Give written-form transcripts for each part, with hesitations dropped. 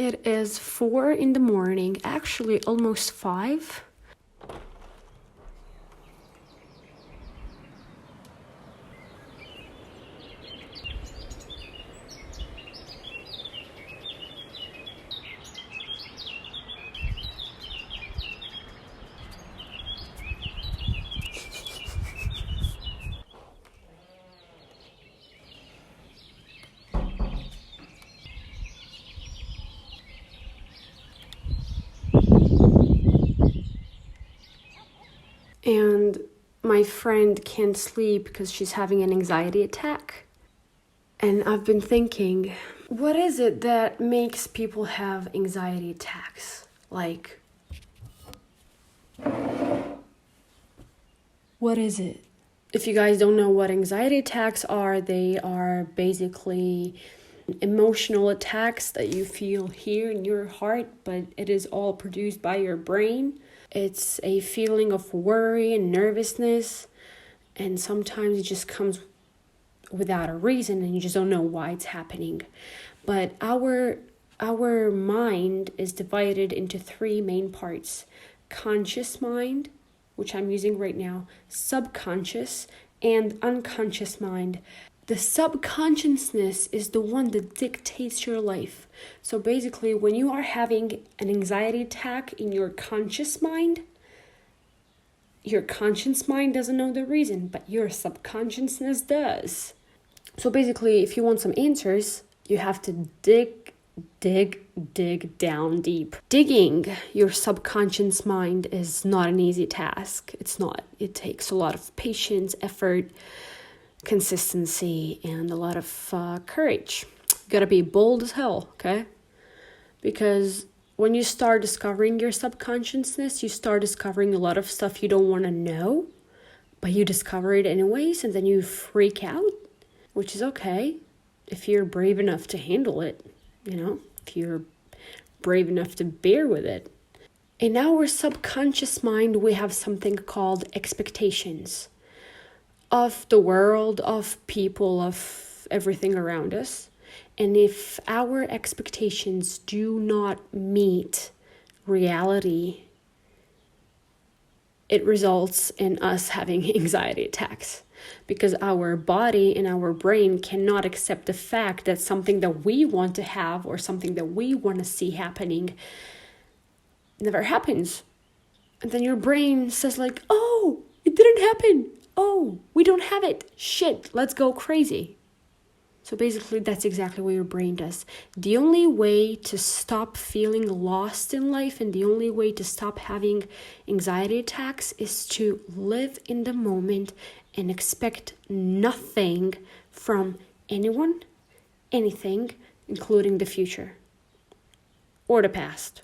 It is 4 in the morning, actually almost 5. And my friend can't sleep because she's having an anxiety attack. And I've been thinking, what is it that makes people have anxiety attacks? Like, what is it? If you guys don't know what anxiety attacks are, they are basically emotional attacks that you feel here in your heart, but it is all produced by your brain. It's a feeling of worry and nervousness, and sometimes it just comes without a reason and you just don't know why it's happening. But our mind is divided into 3 main parts: conscious mind, which I'm using right now, subconscious, and unconscious mind. The subconsciousness is the one that dictates your life. So basically, when you are having an anxiety attack in your conscious mind, your conscious mind doesn't know the reason, but your subconsciousness does. So basically, if you want some answers, you have to dig down deep. Digging your subconscious mind is not an easy task. It's not. It takes a lot of patience, effort, consistency, and a lot of courage. You gotta be bold as hell, okay? Because when you start discovering your subconsciousness, you start discovering a lot of stuff you don't want to know, but you discover it anyways, and then you freak out, which is okay if you're brave enough to handle it, if you're brave enough to bear with it. In our subconscious mind, we have something called expectations of the world, of people, of everything around us. And if our expectations do not meet reality, it results in us having anxiety attacks, because our body and our brain cannot accept the fact that something that we want to have or something that we want to see happening never happens. And then your brain says like, oh, it didn't happen. Oh, we don't have it. Shit, let's go crazy. So basically, that's exactly what your brain does. The only way to stop feeling lost in life and the only way to stop having anxiety attacks is to live in the moment and expect nothing from anyone, anything, including the future or the past.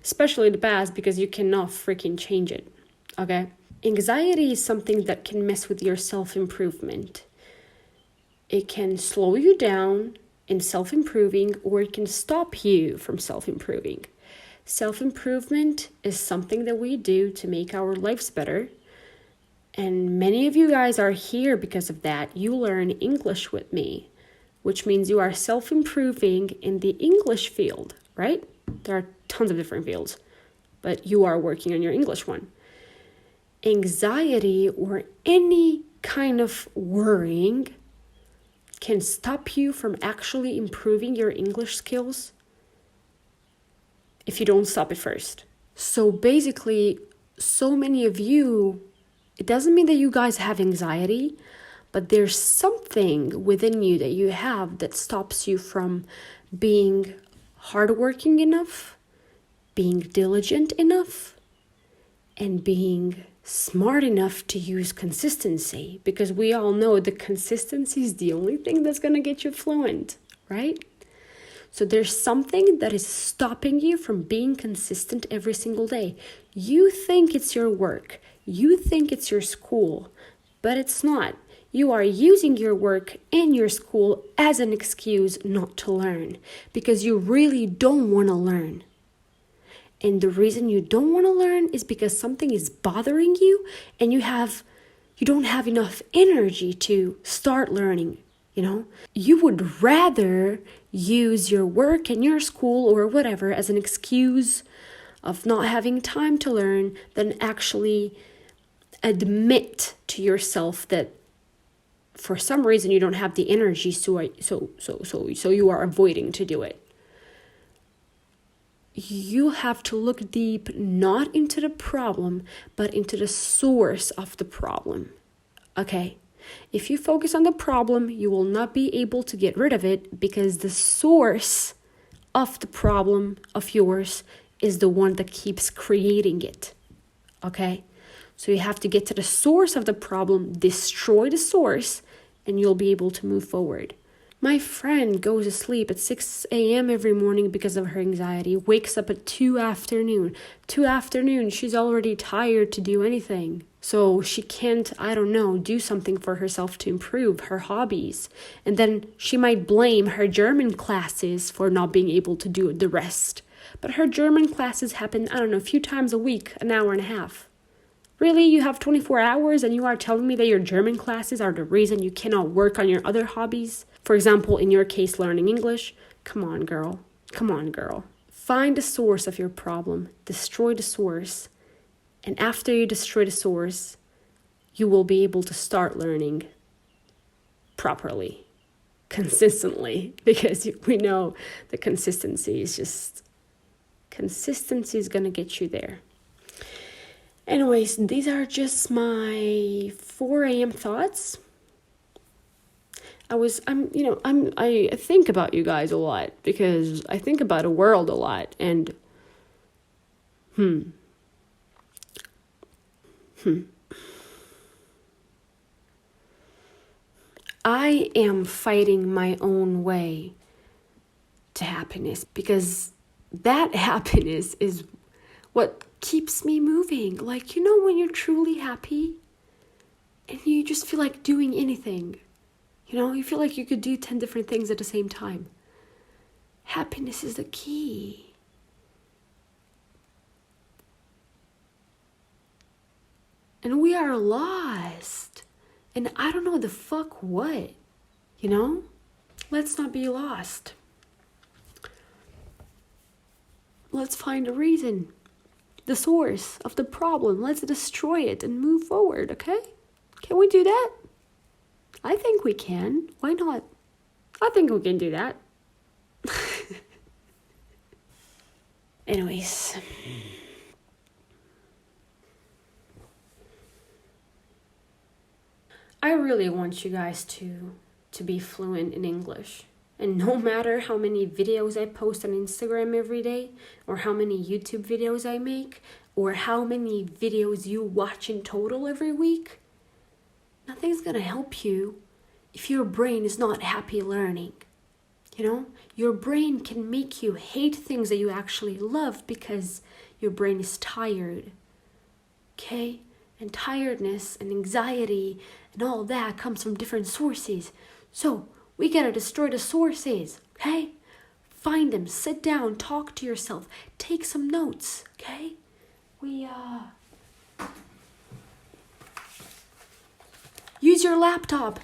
Especially the past, because you cannot freaking change it, okay? Anxiety is something that can mess with your self-improvement. It can slow you down in self-improving, or it can stop you from self-improving. Self-improvement is something that we do to make our lives better. And many of you guys are here because of that. You learn English with me, which means you are self-improving in the English field, right? There are tons of different fields, but you are working on your English one. Anxiety or any kind of worrying can stop you from actually improving your English skills if you don't stop it first. So basically, so many of you, it doesn't mean that you guys have anxiety, but there's something within you that you have that stops you from being hardworking enough, being diligent enough, and being smart enough to use consistency, because we all know the consistency is the only thing that's going to get you fluent, right? So there's something that is stopping you from being consistent every single day. You think it's your work, you think it's your school, but it's not. You are using your work and your school as an excuse not to learn, because you really don't want to learn. And the reason you don't want to learn is because something is bothering you and you don't have enough energy to start learning. You know, you would rather use your work and your school or whatever as an excuse of not having time to learn than actually admit to yourself that for some reason you don't have the energy, so you are avoiding to do it. You have to look deep, not into the problem, but into the source of the problem. Okay? If you focus on the problem, you will not be able to get rid of it because the source of the problem of yours is the one that keeps creating it. Okay? So you have to get to the source of the problem, destroy the source, and you'll be able to move forward. My friend goes to sleep at 6 a.m. every morning because of her anxiety, wakes up at 2 afternoon. 2 afternoon, she's already tired to do anything. So she can't, do something for herself to improve her hobbies. And then she might blame her German classes for not being able to do the rest. But her German classes happen, a few times a week, an hour and a half. Really? You have 24 hours and you are telling me that your German classes are the reason you cannot work on your other hobbies? For example, in your case, learning English? Come on, girl. Come on, girl. Find the source of your problem. Destroy the source. And after you destroy the source, you will be able to start learning properly, consistently, because we know the consistency is going to get you there. Anyways, these are just my 4 a.m. thoughts. I think about you guys a lot because I think about the world a lot, and I am fighting my own way to happiness because that happiness is what keeps me moving. Like, when you're truly happy and you just feel like doing anything, you feel like you could do 10 different things at the same time. Happiness is the key. And we are lost. And I don't know the fuck what, Let's not be lost. Let's find a reason. The source of the problem. Let's destroy it and move forward, okay? Can we do that? I think we can. Why not? I think we can do that. Anyways. I really want you guys to be fluent in English. And no matter how many videos I post on Instagram every day, or how many YouTube videos I make, or how many videos you watch in total every week, nothing's gonna help you if your brain is not happy learning. Your brain can make you hate things that you actually love because your brain is tired. Okay? And tiredness and anxiety and all that comes from different sources. So we gotta destroy the sources, okay? Find them, sit down, talk to yourself, take some notes, okay? Use your laptop.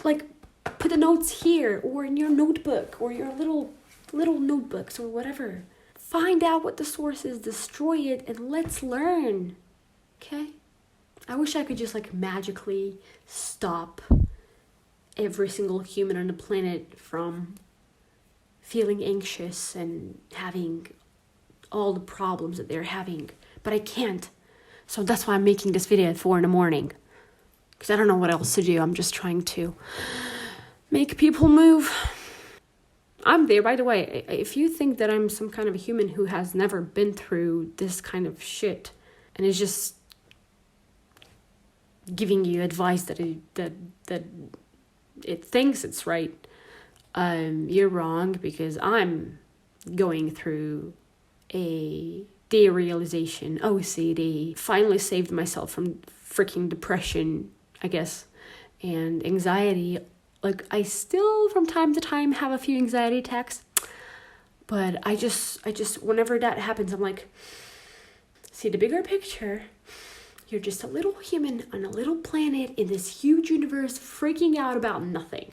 Like, put the notes here or in your notebook or your little notebooks or whatever. Find out what the source is, destroy it, and let's learn, okay? I wish I could just magically stop every single human on the planet from feeling anxious and having all the problems that they're having, but I can't. So that's why I'm making this video at 4 a.m. because I don't know what else to do. I'm just trying to make people move. I'm there, by the way. If you think that I'm some kind of a human who has never been through this kind of shit and is just giving you advice that it thinks it's right, you're wrong, because I'm going through a derealization, OCD. Finally saved myself from freaking depression, I guess, and anxiety. Like, I still from time to time have a few anxiety attacks, but I just whenever that happens, I'm like, see the bigger picture. You're just a little human on a little planet in this huge universe freaking out about nothing.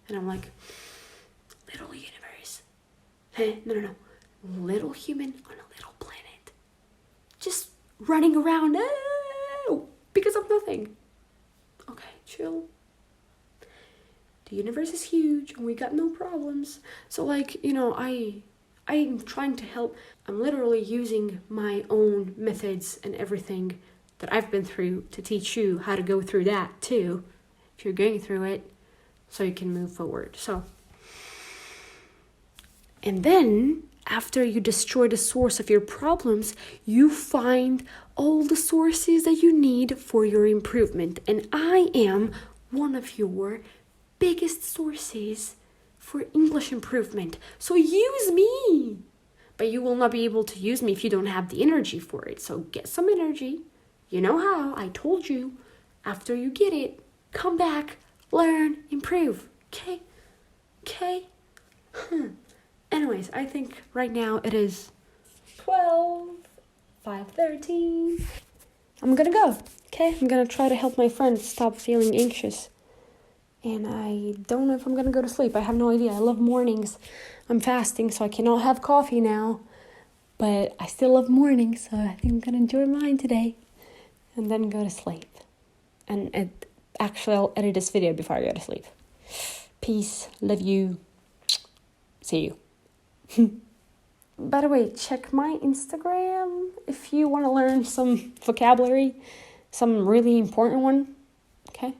And I'm like, little universe. Hey, no. Little human on a little planet. Just running around because of nothing. Okay, chill. The universe is huge and we got no problems. So I'm trying to help. I'm literally using my own methods and everything that I've been through to teach you how to go through that too, if you're going through it, so you can move forward. And then, after you destroy the source of your problems, you find all the sources that you need for your improvement. And I am one of your biggest sources for English improvement. So use me. But you will not be able to use me if you don't have the energy for it. So get some energy. You know how. I told you. After you get it, come back, learn, improve. Okay? Anyways, I think right now it is 5:13. I'm gonna go, okay? I'm gonna try to help my friend stop feeling anxious. And I don't know if I'm gonna go to sleep. I have no idea. I love mornings. I'm fasting, so I cannot have coffee now. But I still love mornings, so I think I'm gonna enjoy mine today. And then go to sleep. And actually, I'll edit this video before I go to sleep. Peace. Love you. See you. By the way, check my Instagram if you want to learn some vocabulary, some really important one, okay?